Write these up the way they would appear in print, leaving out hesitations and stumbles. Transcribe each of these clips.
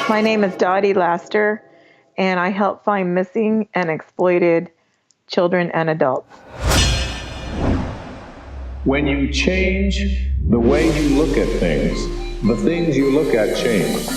My name is Dottie Laster, and I help find missing and exploited children and adults. When you change the way you look at things, the things you look at change.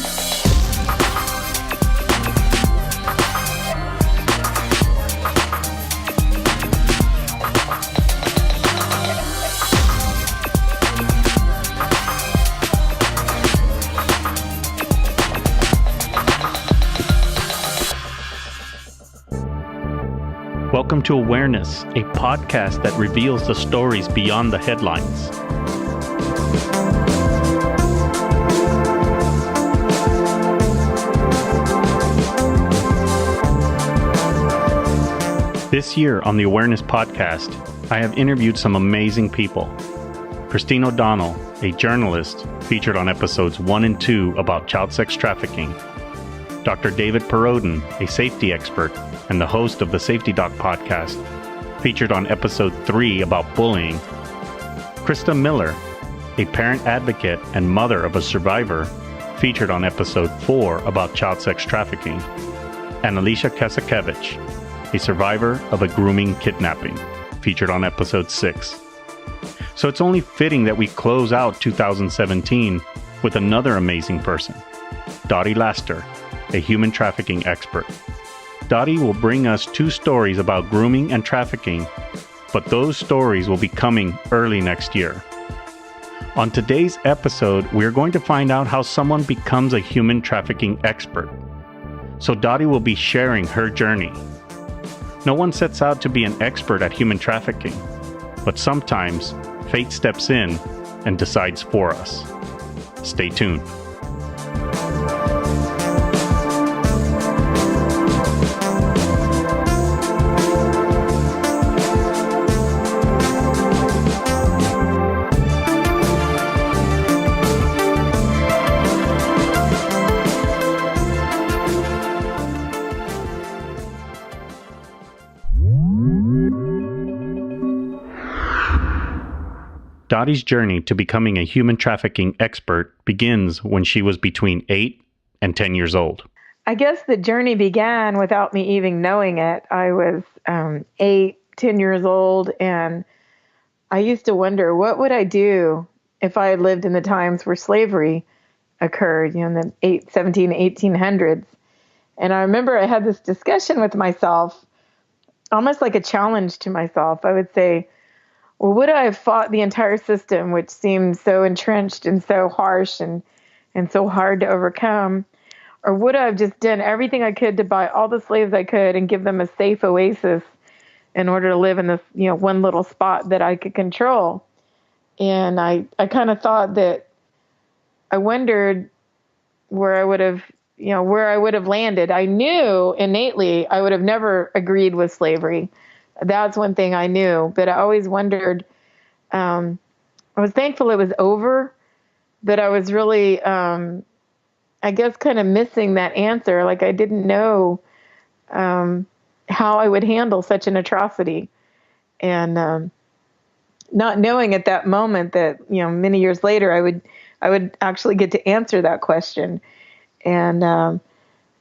Welcome to Awareness, a podcast that reveals the stories beyond the headlines. This year on the Awareness podcast, I have interviewed some amazing people. Christine O'Donnell, a journalist, featured on episodes 1 and 2 about child sex trafficking. Dr. David Perrodin, a safety expert and the host of the Safety Doc podcast, featured on episode 3 about bullying. Crista Miller, a parent advocate and mother of a survivor, featured on episode 4 about child sex trafficking. And Alicia Kozakiewicz, a survivor of a grooming kidnapping, featured on episode 6. So it's only fitting that we close out 2017 with another amazing person, Dottie Laster, a human trafficking expert. Dottie will bring us 2 stories about grooming and trafficking, but those stories will be coming early next year. On today's episode, we're going to find out how someone becomes a human trafficking expert. So Dottie will be sharing her journey. No one sets out to be an expert at human trafficking, but sometimes fate steps in and decides for us. Stay tuned. Dottie's journey to becoming a human trafficking expert begins when she was between 8 and 10 years old. I guess the journey began without me even knowing it. I was 8, 10 years old, and I used to wonder, what would I do if I had lived in the times where slavery occurred, in the 1800s. And I remember I had this discussion with myself, almost like a challenge to myself. I would say, well, would I have fought the entire system, which seemed so entrenched and so harsh and so hard to overcome? Or would I have just done everything I could to buy all the slaves I could and give them a safe oasis in order to live in this, one little spot that I could control? And I kind of thought that I wondered where I would have landed. I knew innately I would have never agreed with slavery. That's one thing I knew, but I always wondered, I was thankful it was over, but I was really, I guess, kind of missing that answer. Like I didn't know how I would handle such an atrocity. And not knowing at that moment that, many years later, I would actually get to answer that question. And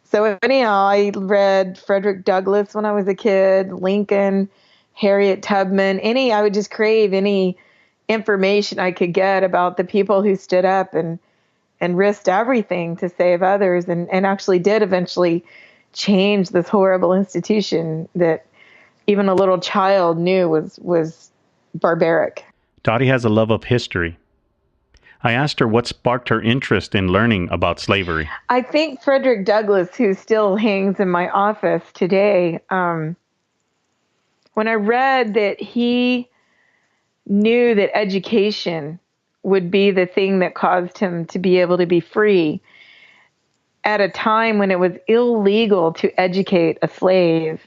so anyhow, I read Frederick Douglass when I was a kid, Lincoln, Harriet Tubman, I would just crave any information I could get about the people who stood up and risked everything to save others and actually did eventually change this horrible institution that even a little child knew was barbaric. Dottie has a love of history. I asked her what sparked her interest in learning about slavery. I think Frederick Douglass, who still hangs in my office today, when I read that he knew that education would be the thing that caused him to be able to be free at a time when it was illegal to educate a slave,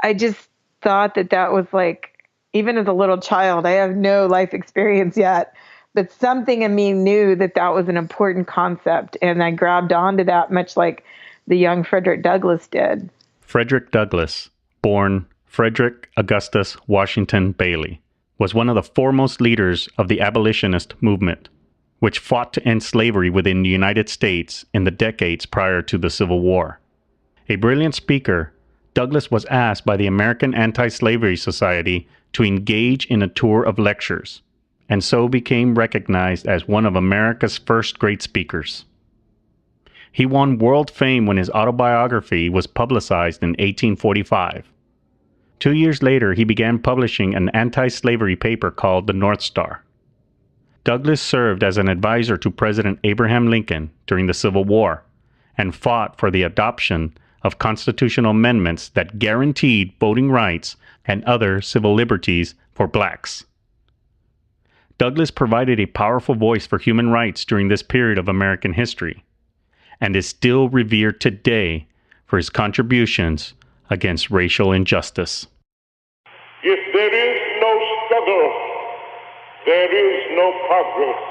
I just thought that was like, even as a little child, I have no life experience yet, but something in me knew that was an important concept, and I grabbed onto that much like the young Frederick Douglass did. Frederick Douglass, born Frederick Augustus Washington Bailey, was one of the foremost leaders of the abolitionist movement. which fought to end slavery within the United States in the decades prior to the Civil War. A brilliant speaker, Douglas was asked by the American Anti-Slavery Society to engage in a tour of lectures, and so became recognized as one of America's first great speakers. He won world fame when his autobiography was publicized in 1845. 2 years later, he began publishing an anti-slavery paper called the North Star. Douglas served as an advisor to President Abraham Lincoln during the Civil War and fought for the adoption of constitutional amendments that guaranteed voting rights and other civil liberties for blacks. Douglas provided a powerful voice for human rights during this period of American history and is still revered today for his contributions against racial injustice. If there is no struggle, there is no progress.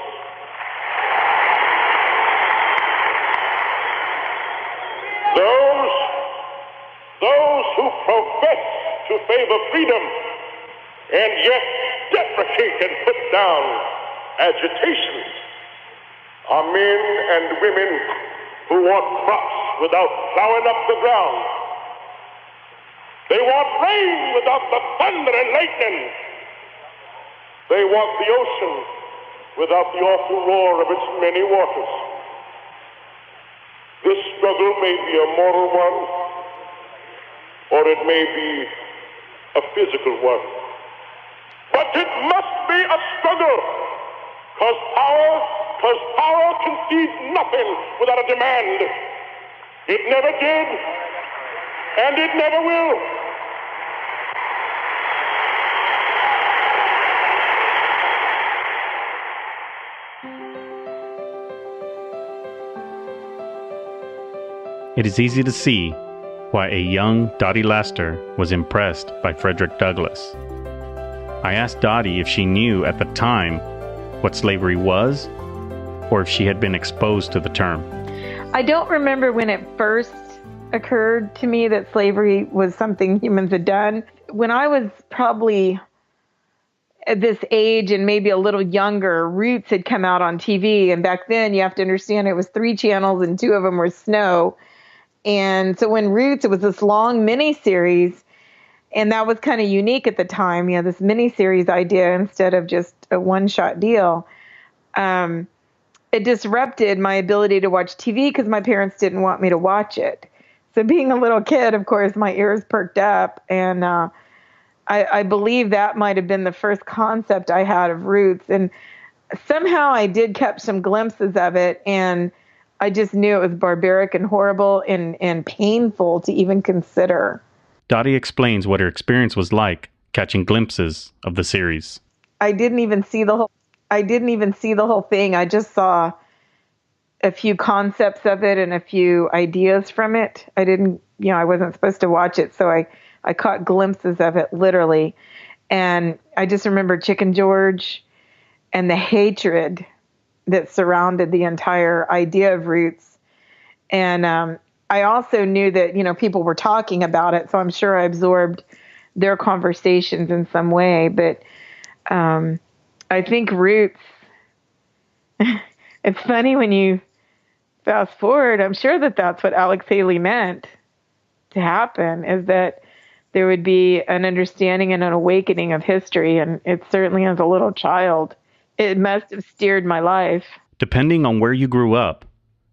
Those who profess to favor freedom and yet deprecate and put down agitation are men and women who want crops without plowing up the ground. They want rain without the thunder and lightning. They want the ocean without the awful roar of its many waters. This struggle may be a moral one, or it may be a physical one. But it must be a struggle, because power concedes nothing without a demand. It never did, and it never will. It is easy to see why a young Dottie Laster was impressed by Frederick Douglass. I asked Dottie if she knew at the time what slavery was, or if she had been exposed to the term. I don't remember when it first occurred to me that slavery was something humans had done. When I was probably at this age and maybe a little younger, Roots had come out on TV. And back then, you have to understand, it was 3 channels and 2 of them were snow. And so when Roots, it was this long mini-series, and that was kind of unique at the time, this mini-series idea instead of just a one-shot deal. It disrupted my ability to watch TV because my parents didn't want me to watch it. So being a little kid, of course, my ears perked up, and I believe that might have been the first concept I had of Roots. And somehow I did catch some glimpses of it, and I just knew it was barbaric and horrible and painful to even consider. Dottie explains what her experience was like catching glimpses of the series. I didn't even see the whole thing. I just saw a few concepts of it and a few ideas from it. I wasn't supposed to watch it, so I caught glimpses of it literally. And I just remember Chicken George and the hatred that surrounded the entire idea of Roots. And I also knew that, people were talking about it, so I'm sure I absorbed their conversations in some way. But I think Roots, it's funny when you fast forward, I'm sure that that's what Alex Haley meant to happen, is that there would be an understanding and an awakening of history. And it certainly, as a little child, it must have steered my life. Depending on where you grew up,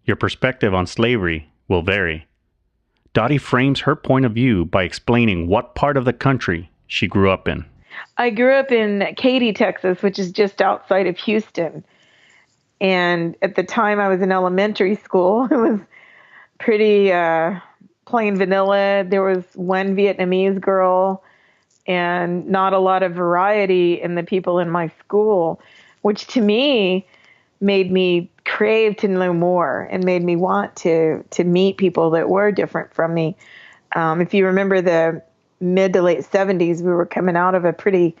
your perspective on slavery will vary. Dottie frames her point of view by explaining what part of the country she grew up in. I grew up in Katy, Texas, which is just outside of Houston. And at the time I was in elementary school, it was pretty plain vanilla. There was one Vietnamese girl and not a lot of variety in the people in my school, which to me made me crave to know more and made me want to meet people that were different from me. If you remember the mid to late 70s, we were coming out of a pretty,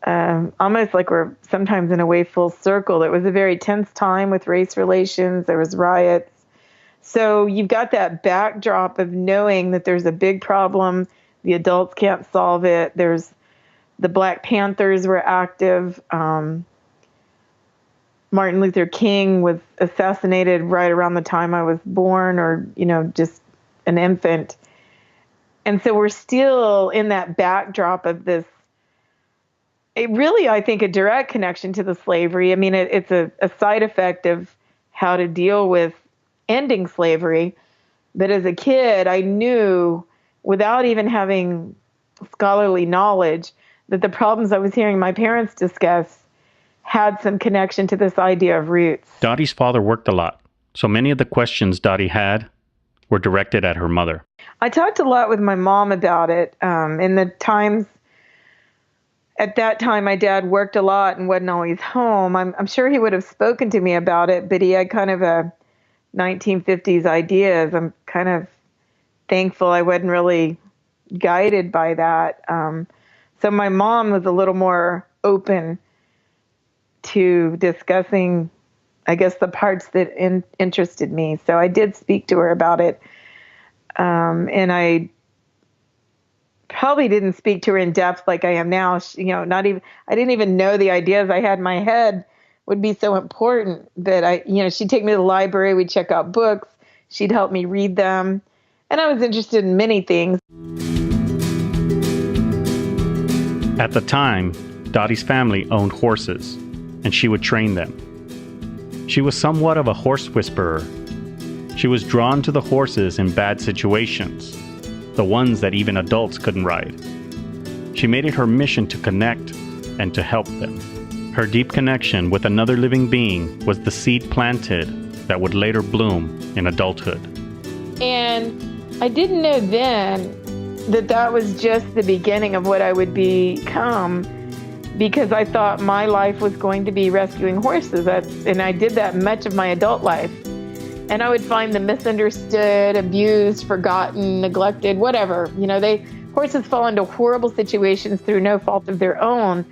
almost like we're sometimes in a way full circle. It was a very tense time with race relations. There was riots. So you've got that backdrop of knowing that there's a big problem. The adults can't solve it. There's the Black Panthers were active. Martin Luther King was assassinated right around the time I was born, or, just an infant. And so we're still in that backdrop of this, I think, a direct connection to the slavery. I mean, it's a side effect of how to deal with ending slavery. But as a kid, I knew, without even having scholarly knowledge, that the problems I was hearing my parents discuss had some connection to this idea of roots. Dottie's father worked a lot, so many of the questions Dottie had were directed at her mother. I talked a lot with my mom about it. In the times, at that time, my dad worked a lot and wasn't always home. I'm sure he would have spoken to me about it, but he had kind of a 1950s ideas. I'm kind of thankful I wasn't really guided by that. So my mom was a little more open to discussing, I guess, the parts that interested me. So I did speak to her about it. And I probably didn't speak to her in depth like I am now. I didn't even know the ideas I had in my head would be so important. But she'd take me to the library, we'd check out books, she'd help me read them. And I was interested in many things. At the time, Dottie's family owned horses, and she would train them. She was somewhat of a horse whisperer. She was drawn to the horses in bad situations, the ones that even adults couldn't ride. She made it her mission to connect and to help them. Her deep connection with another living being was the seed planted that would later bloom in adulthood. And I didn't know then that was just the beginning of what I would become, because I thought my life was going to be rescuing horses. And I did that much of my adult life. And I would find them misunderstood, abused, forgotten, neglected, whatever. Horses fall into horrible situations through no fault of their own.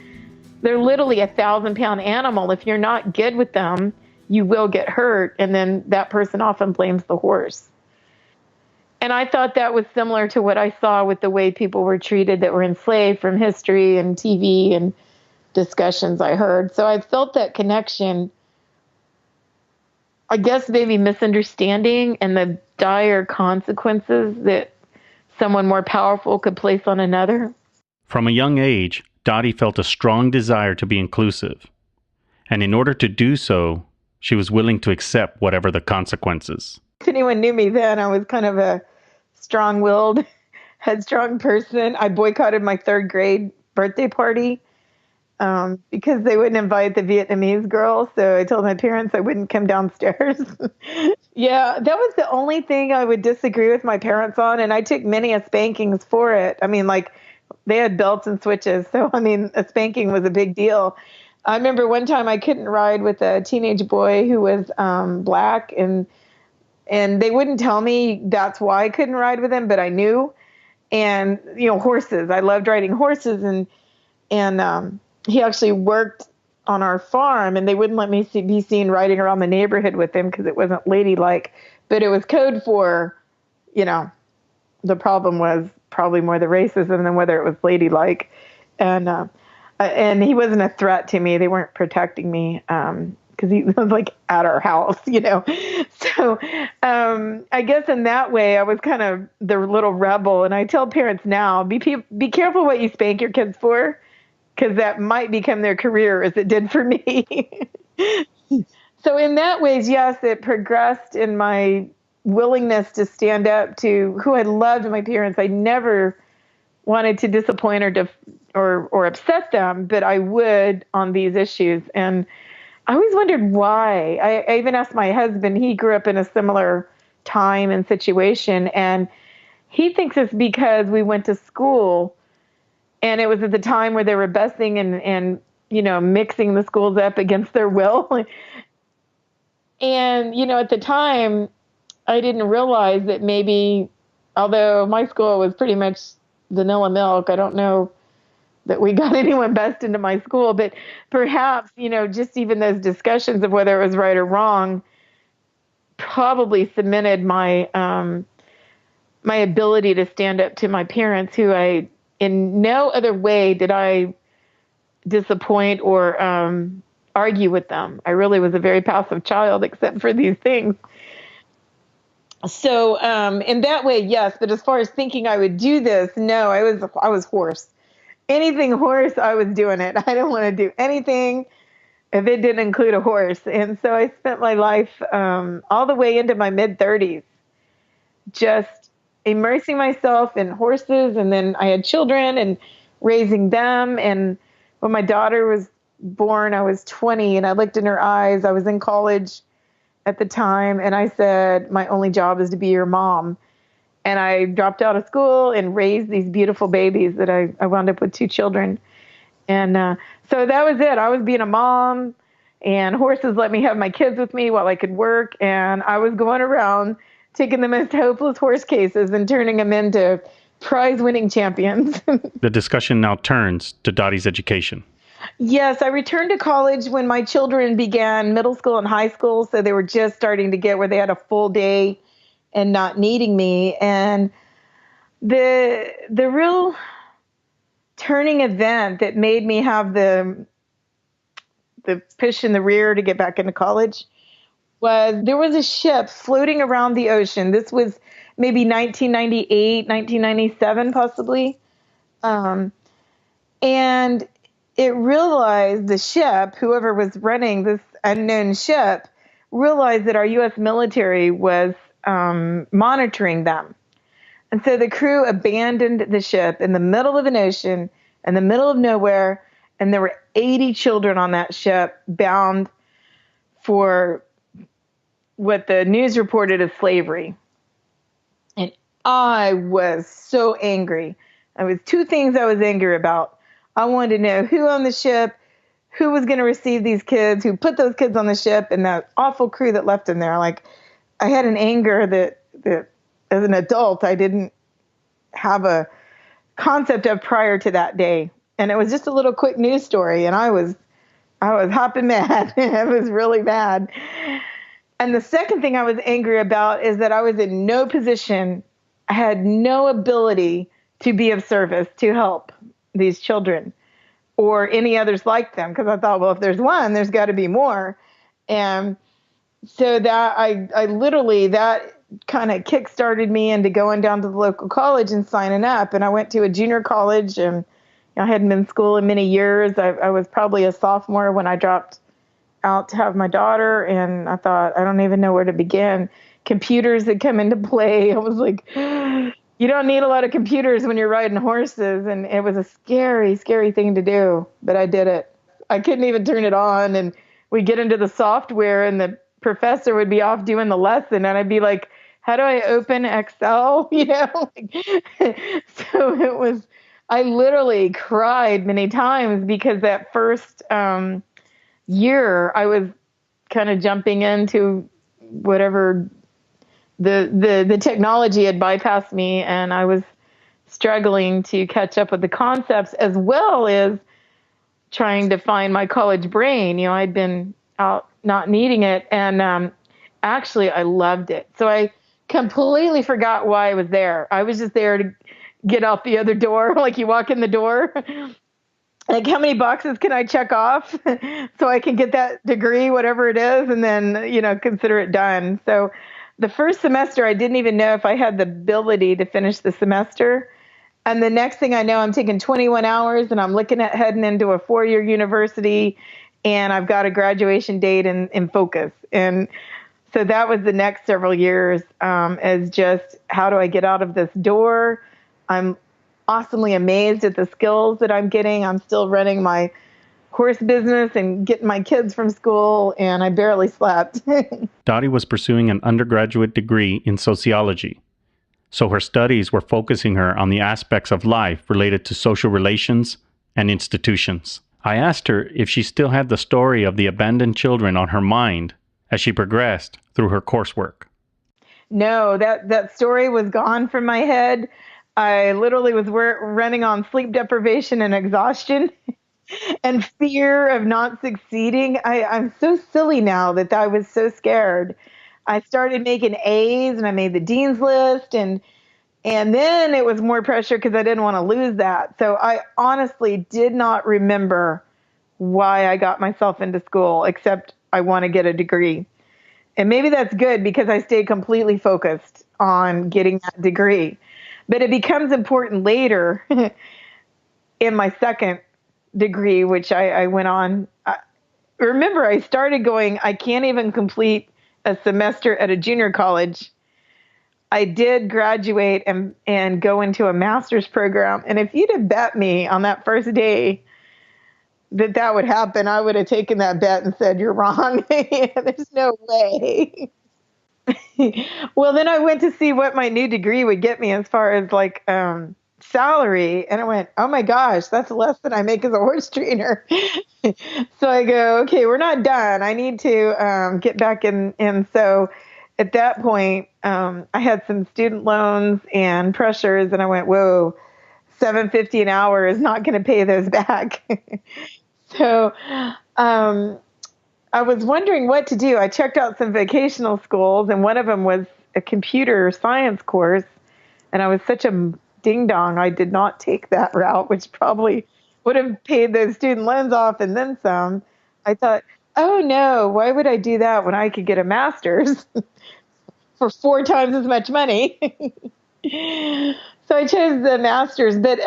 They're literally a 1,000-pound animal. If you're not good with them, you will get hurt. And then that person often blames the horse. And I thought that was similar to what I saw with the way people were treated that were enslaved from history and TV and discussions I heard. So I felt that connection, I guess maybe misunderstanding and the dire consequences that someone more powerful could place on another. From a young age, Dottie felt a strong desire to be inclusive. And in order to do so, she was willing to accept whatever the consequences. If anyone knew me then, I was kind of a strong-willed, headstrong person. I boycotted my 3rd grade birthday party because they wouldn't invite the Vietnamese girl. So I told my parents I wouldn't come downstairs. Yeah, that was the only thing I would disagree with my parents on. And I took many a spankings for it. I mean, they had belts and switches. So, a spanking was a big deal. I remember one time I couldn't ride with a teenage boy who was black, and they wouldn't tell me that's why I couldn't ride with him, but I knew. And, horses. I loved riding horses, and he actually worked on our farm, and they wouldn't let me be seen riding around the neighborhood with him because it wasn't ladylike. But it was code for, the problem was probably more the racism than whether it was ladylike. And he wasn't a threat to me. They weren't protecting me because he was at our house, So I guess in that way, I was kind of the little rebel. And I tell parents now, be careful what you spank your kids for, because that might become their career as it did for me. So in that ways, yes, it progressed in my willingness to stand up to who I loved, my parents. I never wanted to disappoint or upset them, but I would on these issues. And I always wondered why. I even asked my husband. He grew up in a similar time and situation, and he thinks it's because we went to school, and it was at the time where they were busing and mixing the schools up against their will. And, at the time, I didn't realize that maybe, although my school was pretty much vanilla milk, I don't know that we got anyone bussed into my school, but perhaps, just even those discussions of whether it was right or wrong probably cemented my my ability to stand up to my parents, who in no other way did I disappoint or argue with them. I really was a very passive child, except for these things. So in that way, yes. But as far as thinking I would do this, no, I was horse. Anything horse, I was doing it. I don't want to do anything if it didn't include a horse. And so I spent my life all the way into my mid-30s just immersing myself in horses. And then I had children and raising them. And when my daughter was born, I was 20, and I looked in her eyes. I was in college at the time, and I said, my only job is to be your mom. And I dropped out of school and raised these beautiful babies that I wound up with 2 children. And so that was it. I was being a mom, and horses let me have my kids with me while I could work. And I was going around taking the most hopeless horse cases and turning them into prize-winning champions. The discussion now turns to Dottie's education. Yes, I returned to college when my children began middle school and high school, so they were just starting to get where they had a full day and not needing me. And the real turning event that made me have the push in the rear to get back into college was there was a ship floating around the ocean. This was maybe 1998, 1997 possibly. And it realized the ship, whoever was running this unknown ship, realized that our U.S. military was monitoring them. And so the crew abandoned the ship in the middle of an ocean, in the middle of nowhere, and there were 80 children on that ship bound for what the news reported as slavery. And I was so angry. There was 2 things I was angry about. I wanted to know who owned the ship, who was going to receive these kids, who put those kids on the ship, and that awful crew that left them there. Like, I had an anger that as an adult, I didn't have a concept of prior to that day. And it was just a little quick news story, and I was hopping mad. It was really bad. And the second thing I was angry about is that I was in no position, I had no ability to be of service, to help these children or any others like them. Because I thought, well, if there's one, there's got to be more. And so that I literally, that kind of kick-started me into going down to the local college and signing up. And I went to a junior college, and I hadn't been in school in many years. I was probably a sophomore when I dropped out to have my daughter, and I thought, I don't even know where to begin. Computers had come into play. I was like, you don't need a lot of computers when you're riding horses. And it was a scary, scary thing to do, but I did it. I couldn't even turn it on. And we get into the software, and the professor would be off doing the lesson, and I'd be like, how do I open Excel? You know? So it was, I literally cried many times because that first year I was kind of jumping into whatever the technology had bypassed me, and I was struggling to catch up with the concepts as well as trying to find my college brain. You know, I'd been out not needing it, and actually I loved it. So I completely forgot why I was there. I was just there to get out the other door. Like, you walk in the door, like, how many boxes can I check off so I can get that degree, whatever it is, and then, you know, consider it done. So the first semester, I didn't even know if I had the ability to finish the semester. And the next thing I know, I'm taking 21 hours, and I'm looking at heading into a 4-year university, and I've got a graduation date in focus. And so that was the next several years, as just, how do I get out of this door? I'm awesomely amazed at the skills that I'm getting. I'm still running my horse business and getting my kids from school, and I barely slept. Dottie was pursuing an undergraduate degree in sociology, so her studies were focusing her on the aspects of life related to social relations and institutions. I asked her if she still had the story of the abandoned children on her mind as she progressed through her coursework. No, that story was gone from my head. I literally was running on sleep deprivation and exhaustion and fear of not succeeding. I'm so silly now that I was so scared. I started making A's, and I made the dean's list, and then it was more pressure because I didn't want to lose that. So I honestly did not remember why I got myself into school, except I want to get a degree. And maybe that's good because I stayed completely focused on getting that degree. But it becomes important later in my second degree, which I went on. Remember, I started going, I can't even complete a semester at a junior college. I did graduate and go into a master's program. And if you'd have bet me on that first day that would happen, I would have taken that bet and said, you're wrong. There's no way. Well, then I went to see what my new degree would get me as far as like salary. And I went, oh my gosh, that's less than I make as a horse trainer. So I go, okay, we're not done. I need to get back in. And so at that point, I had some student loans and pressures, and I went, whoa, $7.50 an hour is not going to pay those back. So I was wondering what to do. I checked out some vocational schools, and one of them was a computer science course. And I was such a ding dong, I did not take that route, which probably would have paid those student loans off and then some. I thought, oh no, why would I do that when I could get a master's for 4 times as much money? So I chose the master's, but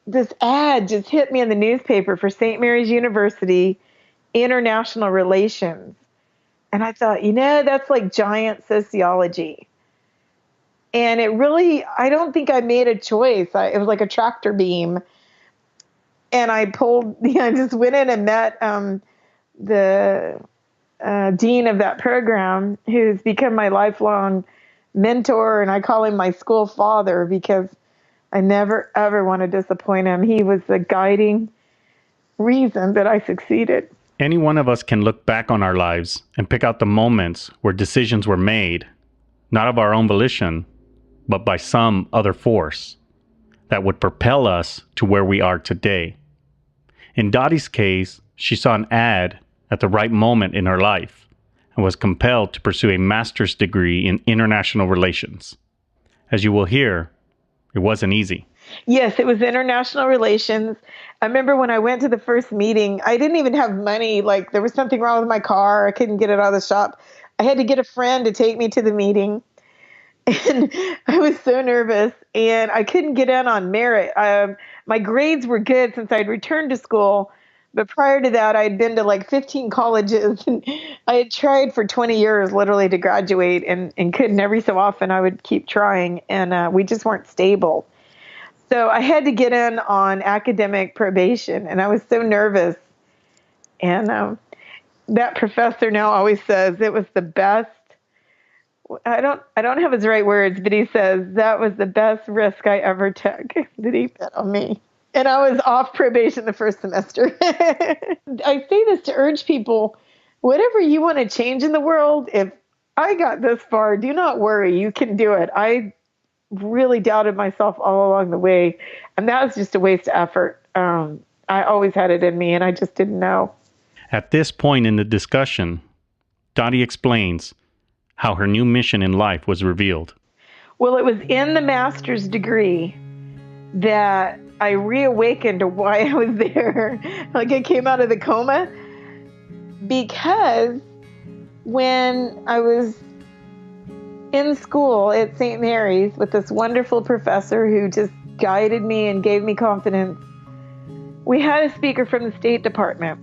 this ad just hit me in the newspaper for St. Mary's University International Relations. And I thought, that's like giant sociology. And it really, I don't think I made a choice. It was like a tractor beam. And I just went in and met the dean of that program, who's become my lifelong mentor. And I call him my school father because I never, ever want to disappoint him. He was the guiding reason that I succeeded. Any one of us can look back on our lives and pick out the moments where decisions were made, not of our own volition, but by some other force that would propel us to where we are today. In Dottie's case, she saw an ad at the right moment in her life and was compelled to pursue a master's degree in international relations. As you will hear, it wasn't easy. Yes, it was international relations. I remember when I went to the first meeting, I didn't even have money. Like, there was something wrong with my car. I couldn't get it out of the shop. I had to get a friend to take me to the meeting. And I was so nervous, and I couldn't get in on merit. My grades were good since I'd returned to school. But prior to that, I'd been to like 15 colleges, and I had tried for 20 years literally to graduate and couldn't. Every so often I would keep trying, and we just weren't stable. So I had to get in on academic probation, and I was so nervous. And that professor now always says it was the best. I don't have his right words, but he says that was the best risk I ever took that he put on me. And I was off probation the first semester. I say this to urge people, whatever you want to change in the world, if I got this far, do not worry, you can do it. I really doubted myself all along the way, and that was just a waste of effort. I always had it in me, and I just didn't know. At this point in the discussion, Dottie explains how her new mission in life was revealed. Well, it was in the master's degree that I reawakened to why I was there. Like, I came out of the coma, because when I was in school at St. Mary's with this wonderful professor who just guided me and gave me confidence, we had a speaker from the State Department,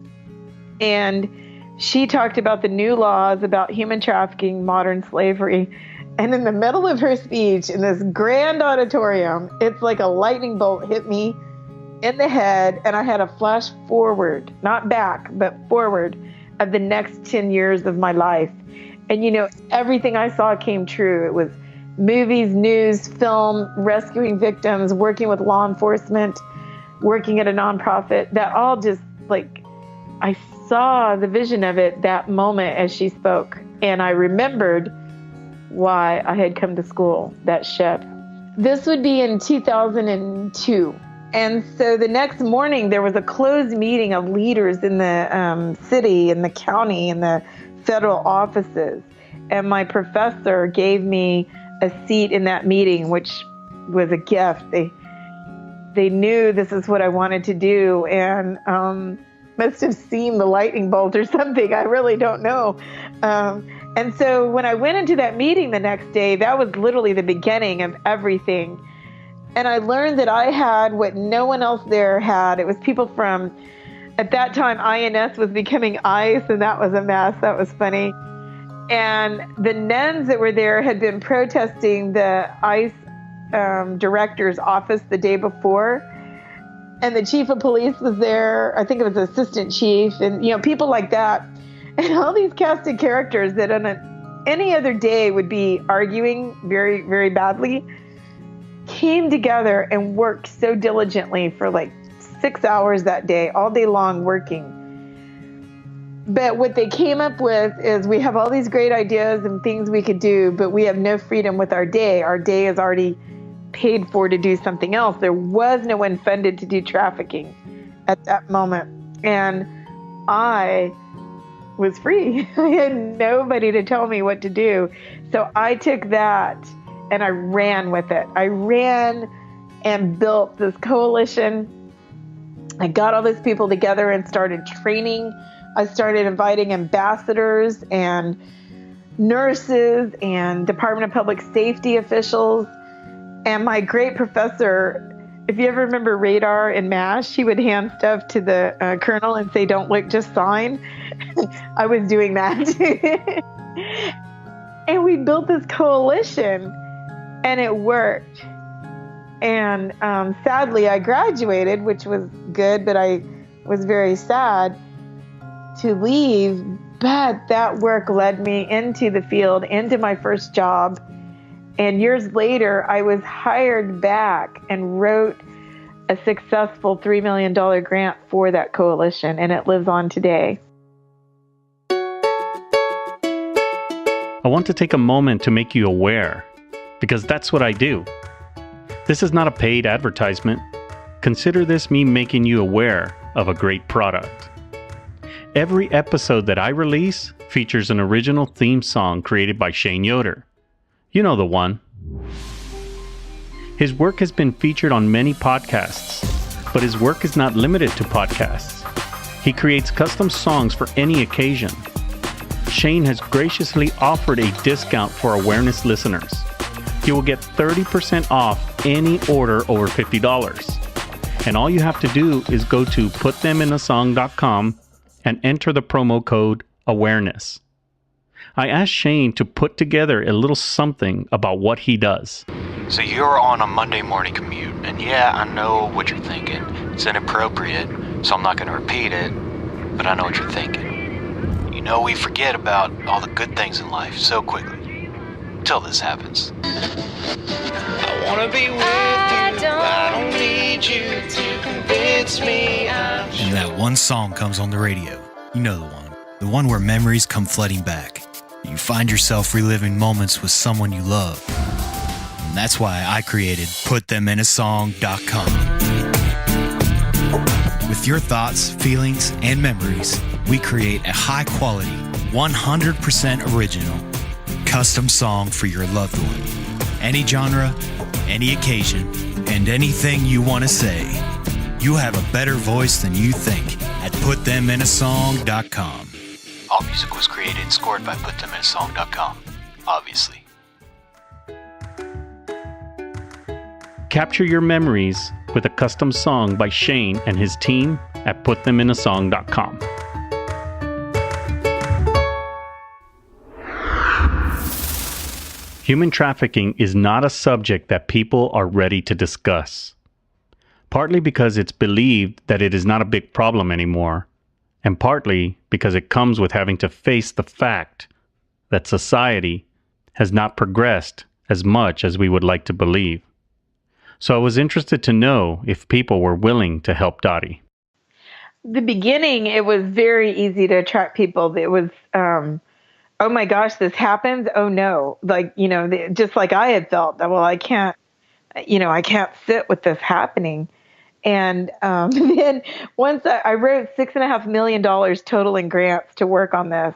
and she talked about the new laws about human trafficking, modern slavery. And in the middle of her speech, in this grand auditorium, it's like a lightning bolt hit me in the head, and I had a flash forward, not back, but forward, of the next 10 years of my life. And, everything I saw came true. It was movies, news, film, rescuing victims, working with law enforcement, working at a nonprofit. That all just, I saw the vision of it that moment as she spoke. And I remembered why I had come to school, that shift. This would be in 2002. And so the next morning, there was a closed meeting of leaders in the city, in the county, in the federal offices. And my professor gave me a seat in that meeting, which was a gift. they knew this is what I wanted to do, and must have seen the lightning bolt or something. I really don't know. And so when I went into that meeting the next day, that was literally the beginning of everything. And I learned that I had what no one else there had. It was people from, at that time, INS was becoming ICE, and that was a mess. That was funny. And the nuns that were there had been protesting the ICE director's office the day before. And the chief of police was there. I think it was the assistant chief, and people like that. And all these cast of characters that on any other day would be arguing very, very badly came together and worked so diligently for like 6 hours that day, all day long working. But what they came up with is we have all these great ideas and things we could do, but we have no freedom with our day. Our day is already paid for to do something else. There was no one funded to do trafficking at that moment. And I was free. I had nobody to tell me what to do. So I took that and I ran with it. I ran and built this coalition. I got all these people together and started training. I started inviting ambassadors and nurses and Department of Public Safety officials. And my great professor, if you ever remember Radar in MASH, he would hand stuff to the colonel and say, "Don't look, just sign." I was doing that. And we built this coalition, and it worked. And sadly, I graduated, which was good, but I was very sad to leave. But that work led me into the field, into my first job. And years later, I was hired back and wrote a successful $3 million grant for that coalition, and it lives on today. I want to take a moment to make you aware, because that's what I do. This is not a paid advertisement. Consider this me making you aware of a great product. Every episode that I release features an original theme song created by Shane Yoder. You know the one. His work has been featured on many podcasts, but his work is not limited to podcasts. He creates custom songs for any occasion. Shane has graciously offered a discount for awareness listeners. You will get 30% off any order over $50. And all you have to do is go to puttheminasong.com and enter the promo code awareness. I asked Shane to put together a little something about what he does. So you're on a Monday morning commute, and yeah, I know what you're thinking. It's inappropriate, so I'm not going to repeat it, but I know what you're thinking. You know we forget about all the good things in life so quickly, till this happens. I want to be with you, I don't need you to convince me. And that one song comes on the radio. You know the one where memories come flooding back. You find yourself reliving moments with someone you love. And that's why I created puttheminasong.com. With your thoughts, feelings, and memories, we create a high-quality, 100% original, custom song for your loved one. Any genre, any occasion, and anything you want to say. You have a better voice than you think at puttheminasong.com. All music was created and scored by puttheminasong.com, obviously. Capture your memories with a custom song by Shane and his team at puttheminasong.com. Human trafficking is not a subject that people are ready to discuss. Partly because it's believed that it is not a big problem anymore, and partly because it comes with having to face the fact that society has not progressed as much as we would like to believe. So I was interested to know if people were willing to help Dottie. The beginning, it was very easy to attract people. It was, oh my gosh, this happens. Oh no. Like, just like I had felt that, well, I can't sit with this happening. And then once I wrote $6.5 million total in grants to work on this.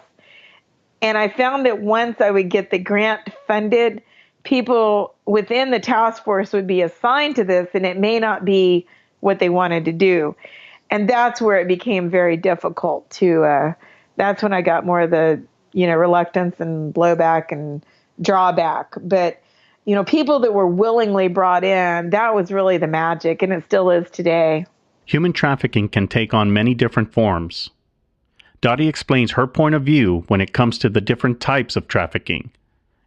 And I found that once I would get the grant funded people within the task force would be assigned to this, and it may not be what they wanted to do. And that's where it became very difficult to, that's when I got more of the, reluctance and blowback and drawback. But, people that were willingly brought in, that was really the magic, and it still is today. Human trafficking can take on many different forms. Dottie explains her point of view when it comes to the different types of trafficking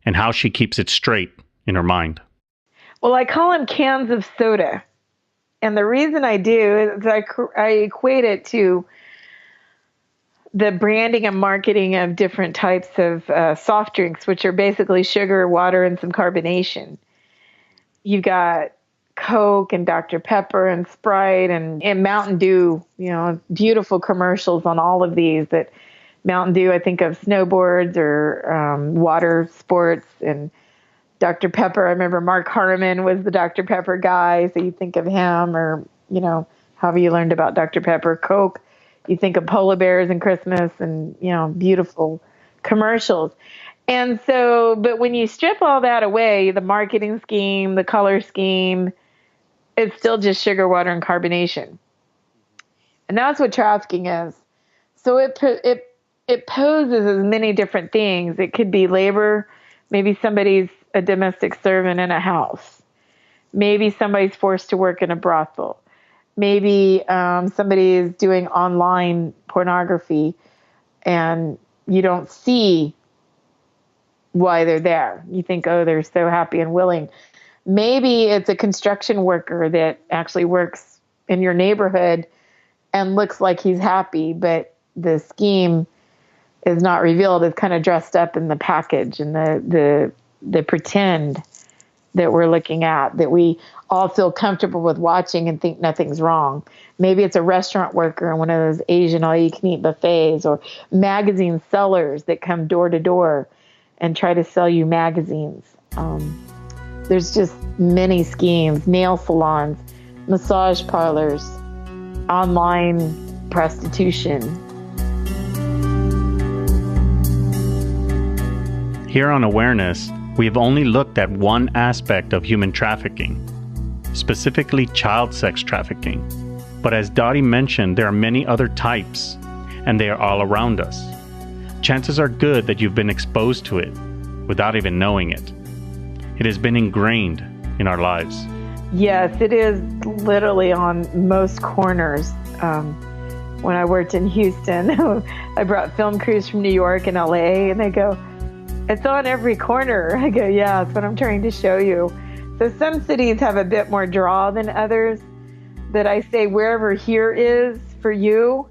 and how she keeps it straight in her mind. Well, I call them cans of soda. And the reason I do is I equate it to the branding and marketing of different types of soft drinks, which are basically sugar, water, and some carbonation. You've got Coke and Dr. Pepper and Sprite and Mountain Dew, beautiful commercials on all of these. That Mountain Dew, I think of snowboards or water sports, and Dr. Pepper, I remember Mark Harmon was the Dr. Pepper guy, so you think of him, or, however you learned about Dr. Pepper. Coke, you think of polar bears and Christmas and, beautiful commercials. And so, but when you strip all that away, the marketing scheme, the color scheme, it's still just sugar, water, and carbonation. And that's what trafficking is. So it poses as many different things. It could be labor. Maybe somebody's a domestic servant in a house. Maybe somebody's forced to work in a brothel. Maybe somebody is doing online pornography and you don't see why they're there. You think, oh, they're so happy and willing. Maybe it's a construction worker that actually works in your neighborhood and looks like he's happy, but the scheme is not revealed. It's kind of dressed up in the package and the pretend that we're looking at, that we all feel comfortable with watching and think nothing's wrong. Maybe it's a restaurant worker in one of those Asian all-you-can-eat buffets, or magazine sellers that come door to door and try to sell you magazines. There's just many schemes: nail salons, massage parlors, online prostitution. Here on Awareness, we have only looked at one aspect of human trafficking, specifically child sex trafficking. But as Dottie mentioned, there are many other types, and they are all around us. Chances are good that you've been exposed to it without even knowing it. It has been ingrained in our lives. Yes, it is literally on most corners. When I worked in Houston, I brought film crews from New York and LA, and they go, "It's on every corner." I go, "Yeah, that's what I'm trying to show you." So some cities have a bit more draw than others, that I say wherever here is for you,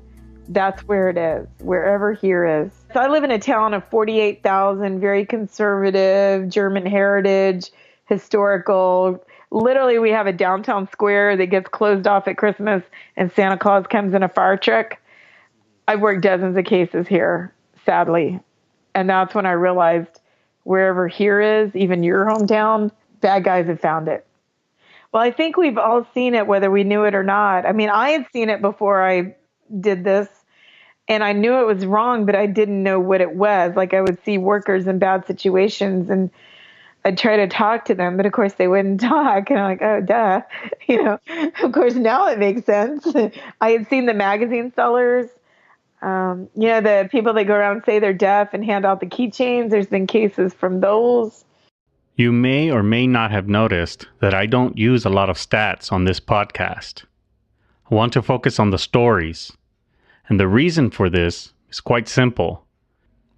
that's where it is, wherever here is. So I live in a town of 48,000, very conservative, German heritage, historical. Literally, we have a downtown square that gets closed off at Christmas and Santa Claus comes in a fire truck. I've worked dozens of cases here, sadly. And that's when I realized wherever here is, even your hometown, bad guys have found it. Well, I think we've all seen it, whether we knew it or not. I mean, I had seen it before I did this, and I knew it was wrong, but I didn't know what it was. Like, I would see workers in bad situations, and I'd try to talk to them, but of course they wouldn't talk. And I'm like, oh, duh. Of course, now it makes sense. I had seen the magazine sellers. The people that go around and say they're deaf and hand out the keychains. There's been cases from those. You may or may not have noticed that I don't use a lot of stats on this podcast. I want to focus on the stories. And the reason for this is quite simple.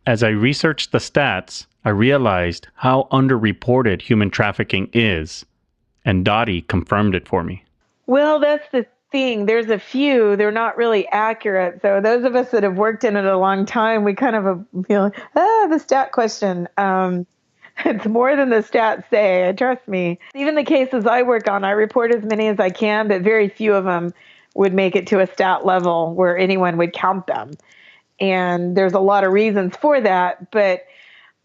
As I researched the stats, I realized how underreported human trafficking is, and Dottie confirmed it for me. Well, that's the thing. There's a few, they're not really accurate. So those of us that have worked in it a long time, we kind of feel, the stat question. It's more than the stats say, trust me. Even the cases I work on, I report as many as I can, but very few of them would make it to a stat level where anyone would count them. And there's a lot of reasons for that, but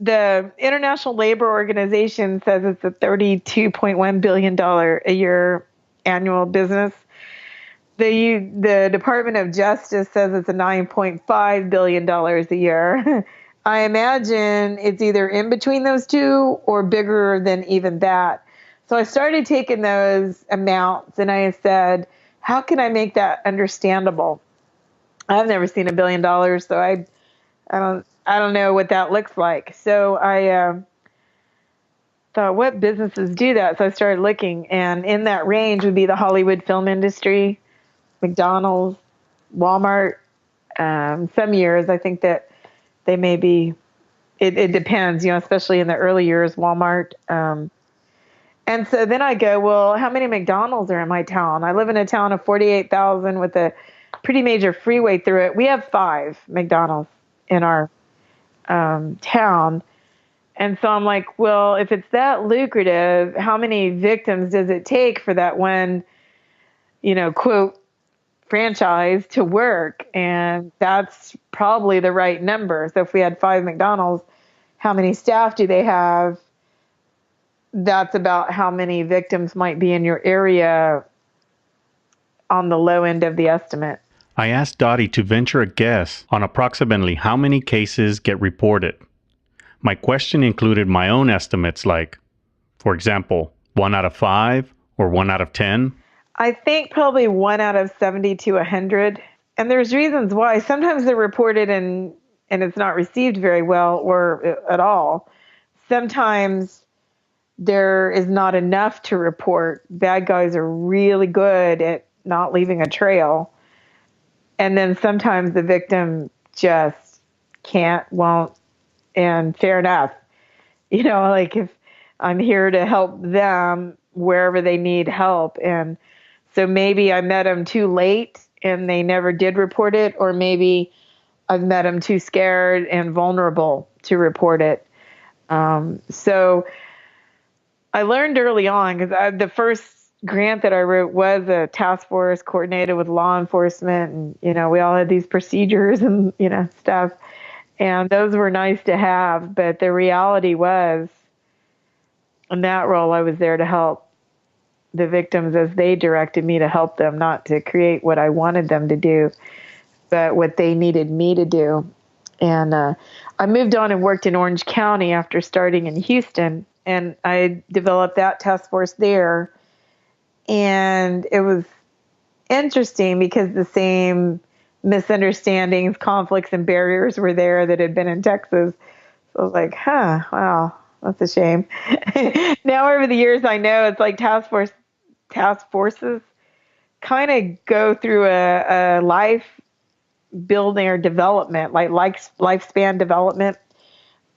the International Labor Organization says it's a $32.1 billion a year annual business. The Department of Justice says it's a $9.5 billion a year. I imagine it's either in between those two or bigger than even that. So I started taking those amounts and I said, how can I make that understandable? I've never seen $1 billion, so I don't know what that looks like. So I thought, what businesses do that? So I started looking, and in that range would be the Hollywood film industry, McDonald's, Walmart. Some years I think that they may be. It depends, especially in the early years, Walmart. And so then I go, well, how many McDonald's are in my town? I live in a town of 48,000 with a pretty major freeway through it. We have 5 McDonald's in our town. And so I'm like, well, if it's that lucrative, how many victims does it take for that one, quote, franchise to work? And that's probably the right number. So if we had 5 McDonald's, how many staff do they have? That's about how many victims might be in your area on the low end of the estimate. I asked Dottie to venture a guess on approximately how many cases get reported. My question included my own estimates like, for example, 1 out of 5 or 1 out of 10. I think probably 1 out of 70 to 100. And there's reasons why. Sometimes they're reported and it's not received very well or at all. Sometimes there is not enough to report. Bad guys are really good at not leaving a trail. And then sometimes the victim just can't, won't, and fair enough. Like if I'm here to help them wherever they need help. And so maybe I met them too late and they never did report it, or maybe I've met them too scared and vulnerable to report it. So I learned early on, because the first grant that I wrote was a task force coordinated with law enforcement, and we all had these procedures and stuff, and those were nice to have. But the reality was, in that role, I was there to help the victims as they directed me to help them, not to create what I wanted them to do, but what they needed me to do. And I moved on and worked in Orange County after starting in Houston, and I developed that task force there. And it was interesting because the same misunderstandings, conflicts, and barriers were there that had been in Texas. So I was like, wow, that's a shame. Now over the years, I know it's like task forces kind of go through a life building or development, like lifespan development.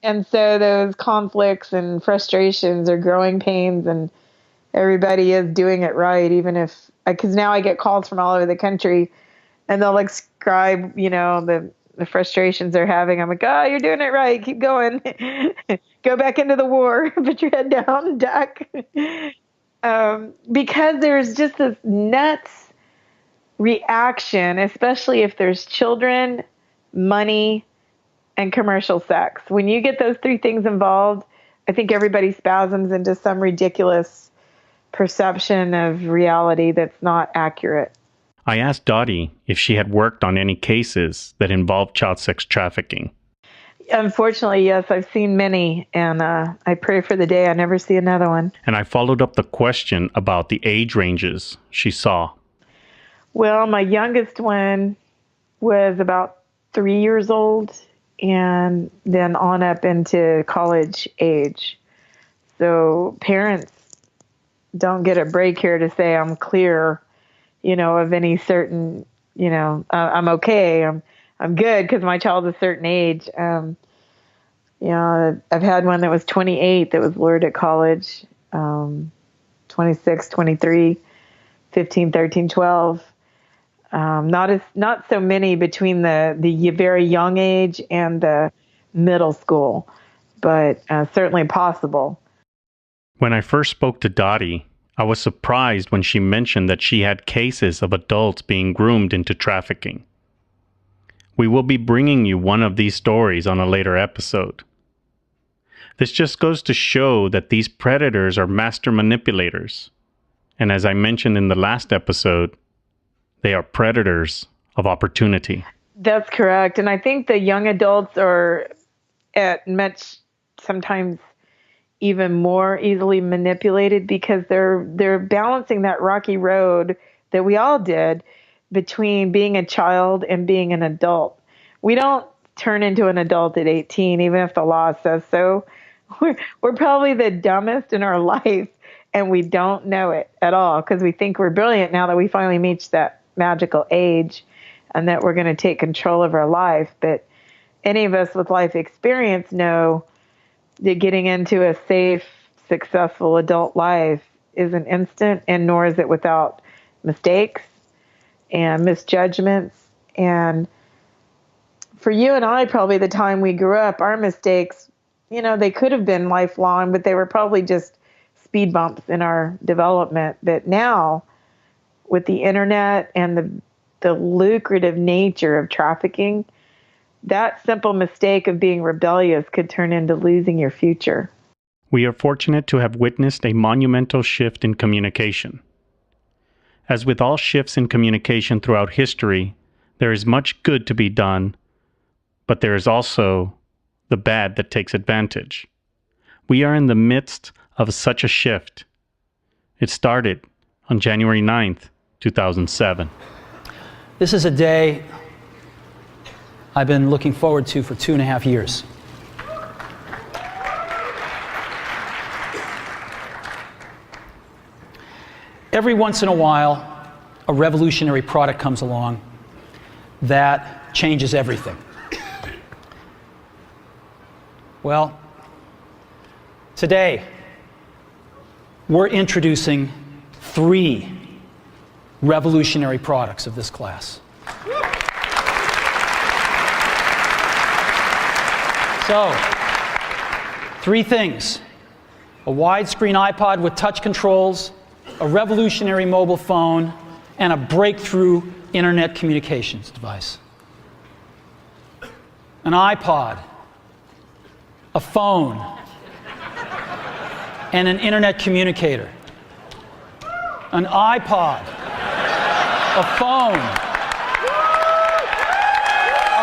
And so those conflicts and frustrations are growing pains, and everybody is doing it right, even if, because now I get calls from all over the country and they'll describe, the frustrations they're having. I'm like, you're doing it right. Keep going. Go back into the war. Put your head down, duck. Because there's just this nuts reaction, especially if there's children, money, and commercial sex. When you get those 3 things involved, I think everybody spasms into some ridiculous perception of reality that's not accurate. I asked Dottie if she had worked on any cases that involved child sex trafficking. Unfortunately, yes, I've seen many, and I pray for the day I never see another one. And I followed up the question about the age ranges she saw. Well, my youngest one was about 3 years old, and then on up into college age. So parents don't get a break here to say I'm clear, of any certain, I'm okay, I'm good because my child's a certain age. I've had one that was 28 that was lured at college, 26, 23, 15, 13, 12. Not so many between the very young age and the middle school, but certainly possible. When I first spoke to Dottie, I was surprised when she mentioned that she had cases of adults being groomed into trafficking. We will be bringing you one of these stories on a later episode. This just goes to show that these predators are master manipulators. And as I mentioned in the last episode, they are predators of opportunity. That's correct. And I think the young adults are at much, sometimes even more easily manipulated, because they're balancing that rocky road that we all did between being a child and being an adult. We don't turn into an adult at 18, even if the law says so. We're probably the dumbest in our life, and we don't know it at all, because we think we're brilliant now that we finally reached that magical age and that we're going to take control of our life. But any of us with life experience know that getting into a safe, successful adult life isn't instant, and nor is it without mistakes and misjudgments. And for you and I, probably the time we grew up, our mistakes, they could have been lifelong, but they were probably just speed bumps in our development. But now, with the internet and the lucrative nature of trafficking, that simple mistake of being rebellious could turn into losing your future. We are fortunate to have witnessed a monumental shift in communication. As with all shifts in communication throughout history, there is much good to be done, but there is also the bad that takes advantage. We are in the midst of such a shift. It started on January 9th, 2007. This is a day I've been looking forward to for 2.5 years. Every once in a while, a revolutionary product comes along that changes everything. Well, today, we're introducing 3 revolutionary products of this class. So, 3 things: a widescreen iPod with touch controls, a revolutionary mobile phone, and a breakthrough internet communications device. An iPod, a phone, and an internet communicator. An iPod, a phone.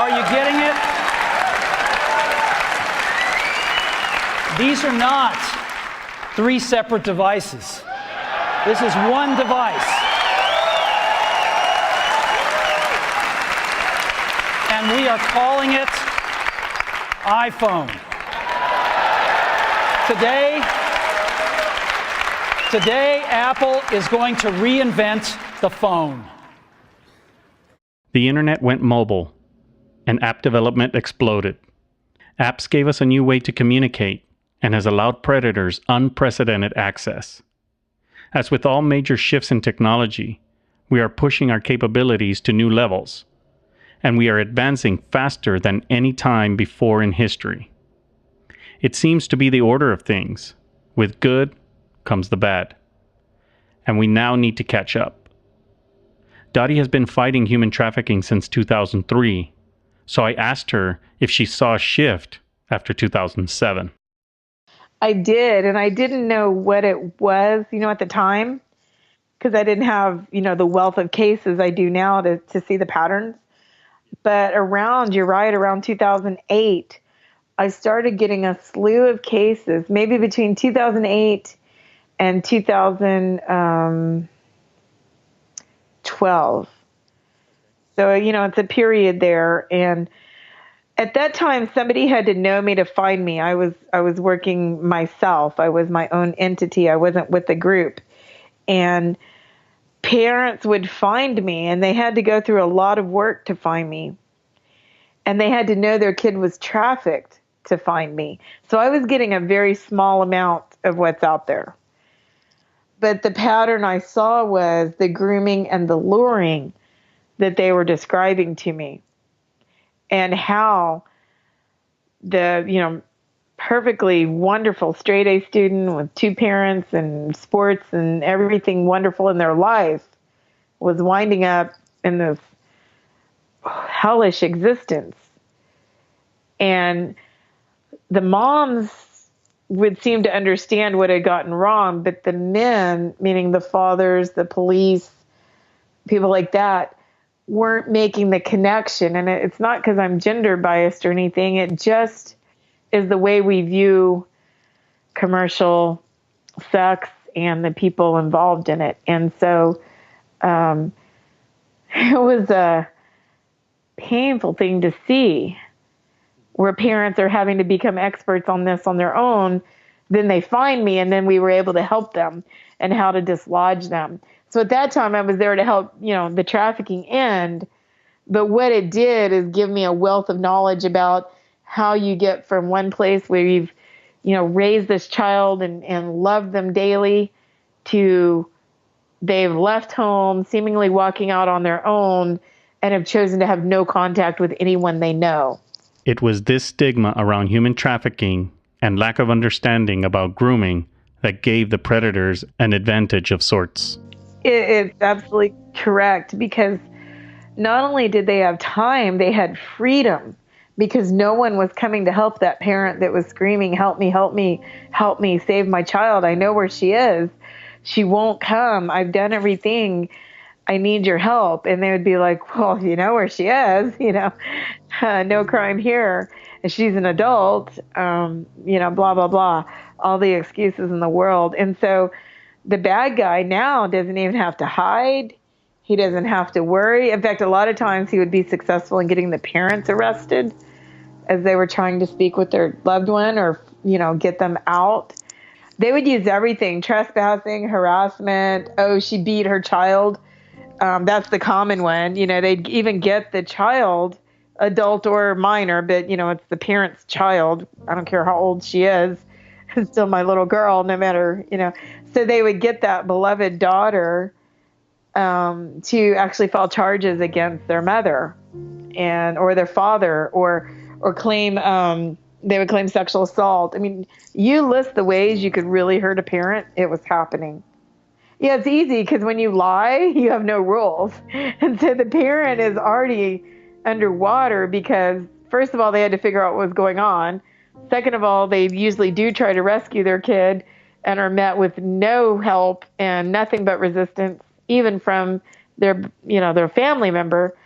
Are you getting it? These are not 3 separate devices. This is one device. And we are calling it iPhone. Today, Apple is going to reinvent the phone. The internet went mobile, and app development exploded. Apps gave us a new way to communicate and has allowed predators unprecedented access. As with all major shifts in technology, we are pushing our capabilities to new levels, and we are advancing faster than any time before in history. It seems to be the order of things. With good comes the bad, and we now need to catch up. Dottie has been fighting human trafficking since 2003, so I asked her if she saw a shift after 2007. I did, and I didn't know what it was, at the time, because I didn't have, the wealth of cases I do now to see the patterns. But you're right, around 2008, I started getting a slew of cases, maybe between 2008 and 2012. So, it's a period there. And at that time, somebody had to know me to find me. I was working myself. I was my own entity. I wasn't with the group. And parents would find me, and they had to go through a lot of work to find me. And they had to know their kid was trafficked to find me. So I was getting a very small amount of what's out there. But the pattern I saw was the grooming and the luring that they were describing to me, and how the, perfectly wonderful straight A student with 2 parents and sports and everything wonderful in their life was winding up in this hellish existence. And the moms would seem to understand what had gotten wrong, but the men, meaning the fathers, the police, people like that, weren't making the connection. And it's not because I'm gender biased or anything. It is the way we view commercial sex and the people involved in it. And so it was a painful thing to see, where parents are having to become experts on this on their own. Then they find me, and then we were able to help them and how to dislodge them. So at that time, I was there to help, the trafficking end. But what it did is give me a wealth of knowledge about how you get from one place where you've, raised this child and loved them daily to they've left home, seemingly walking out on their own, and have chosen to have no contact with anyone they know. It was this stigma around human trafficking and lack of understanding about grooming that gave the predators an advantage of sorts. It's absolutely correct, because not only did they have time, they had freedom, because no one was coming to help that parent that was screaming, "Help me, help me, help me, save my child. I know where she is. She won't come. I've done everything. I need your help." And they would be like, "Well, you know where she is, no crime here. And she's an adult, blah, blah, blah, all the excuses in the world." And so the bad guy now doesn't even have to hide. He doesn't have to worry. In fact, a lot of times he would be successful in getting the parents arrested as they were trying to speak with their loved one or, get them out. They would use everything: trespassing, harassment. Oh, she beat her child. That's the common one. They'd even get the child, adult or minor, but, it's the parent's child. I don't care how old she is. It's still my little girl, no matter, So they would get that beloved daughter to actually file charges against their mother or their father or claim, they would claim sexual assault. I mean, you list the ways you could really hurt a parent. It was happening. Yeah, it's easy because when you lie, you have no rules. And so the parent is already underwater because, first of all, they had to figure out what was going on. Second of all, they usually do try to rescue their kid and are met with no help and nothing but resistance, even from their family member.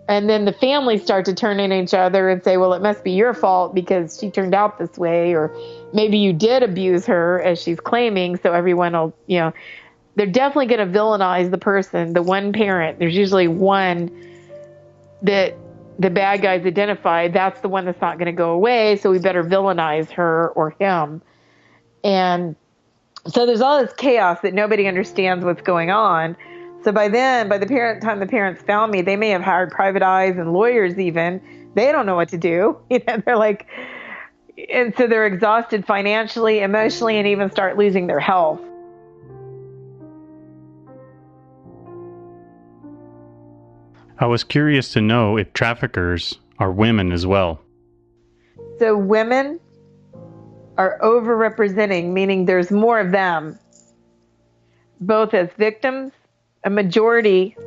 And then the families start to turn in each other and say, well, it must be your fault because she turned out this way, or maybe you did abuse her, as she's claiming. So everyone will, they're definitely going to villainize the person, the one parent. There's usually one that the bad guys identified. That's the one that's not going to go away. So we better villainize her or him. And so there's all this chaos that nobody understands what's going on. So by the time the parents found me, they may have hired private eyes and lawyers even. They don't know what to do. They're like, and so they're exhausted financially, emotionally, and even start losing their health. I was curious to know if traffickers are women as well. So women are overrepresenting, meaning there's more of them, both as victims, a majority,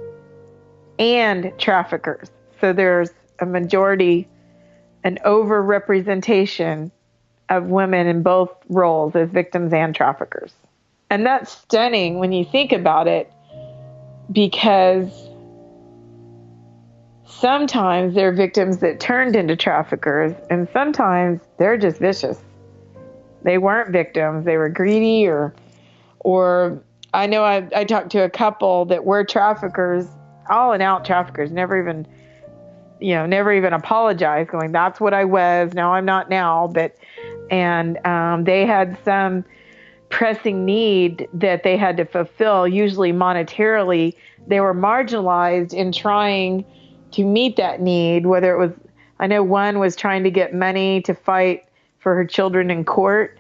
and traffickers. So there's a majority, an overrepresentation of women in both roles as victims and traffickers. And that's stunning when you think about it, because sometimes they're victims that turned into traffickers, and sometimes they're just vicious. They weren't victims. They were greedy or I know I talked to a couple that were traffickers, all and out traffickers, never even apologized, going, that's what I was. No, I'm not now. And they had some pressing need that they had to fulfill, usually monetarily. They were marginalized in trying to meet that need, whether it was, I know one was trying to get money to fight for her children in court.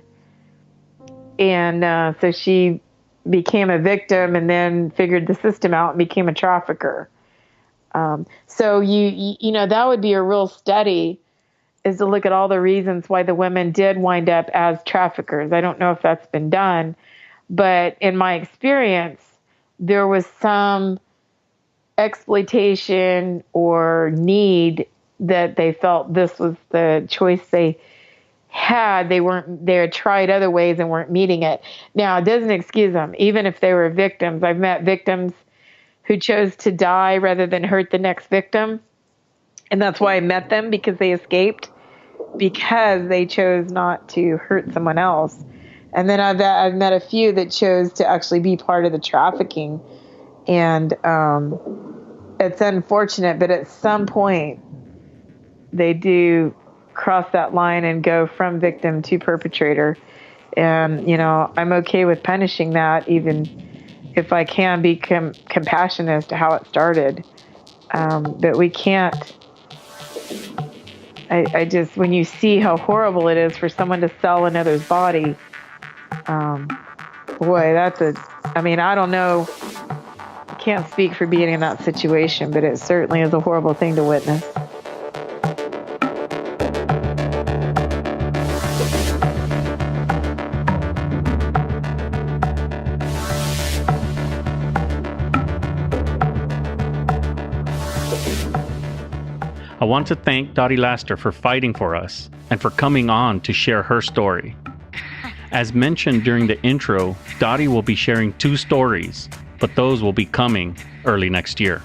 And so she became a victim and then figured the system out and became a trafficker. So you know, that would be a real study, is to look at all the reasons why the women did wind up as traffickers. I don't know if that's been done, but in my experience, there was some exploitation or need that they felt this was the choice they had. They had tried other ways and weren't meeting it. Now, it doesn't excuse them, even if they were victims. I've met victims who chose to die rather than hurt the next victim. And that's why I met them, because they escaped. because they chose not to hurt someone else. And then I've met a few that chose to actually be part of the trafficking. And it's unfortunate, but at some point they do cross that line and go from victim to perpetrator. And, I'm okay with punishing that, even if I can be compassionate as to how it started. But we can't. I just, when you see how horrible it is for someone to sell another's body, boy, I don't know. I can't speak for being in that situation, but it certainly is a horrible thing to witness. I want to thank Dottie Laster for fighting for us and for coming on to share her story. As mentioned during the intro, Dottie will be sharing 2 stories, but those will be coming early next year.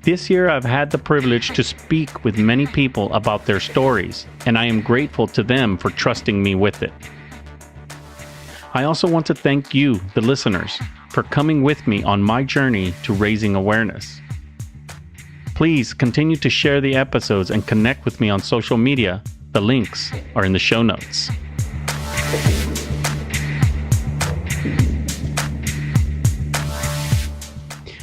This year I've had the privilege to speak with many people about their stories, and I am grateful to them for trusting me with it. I also want to thank you, the listeners, for coming with me on my journey to raising awareness. Please continue to share the episodes and connect with me on social media. The links are in the show notes.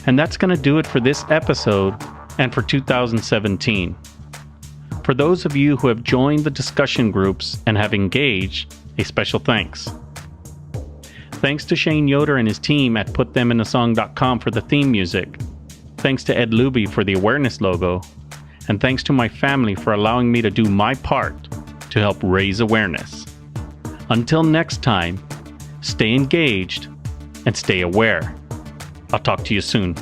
And that's going to do it for this episode and for 2017. For those of you who have joined the discussion groups and have engaged, a special thanks. Thanks to Shane Yoder and his team at PutThemInASong.com for the theme music. Thanks to Ed Luby for the awareness logo, and thanks to my family for allowing me to do my part to help raise awareness. Until next time, stay engaged and stay aware. I'll talk to you soon.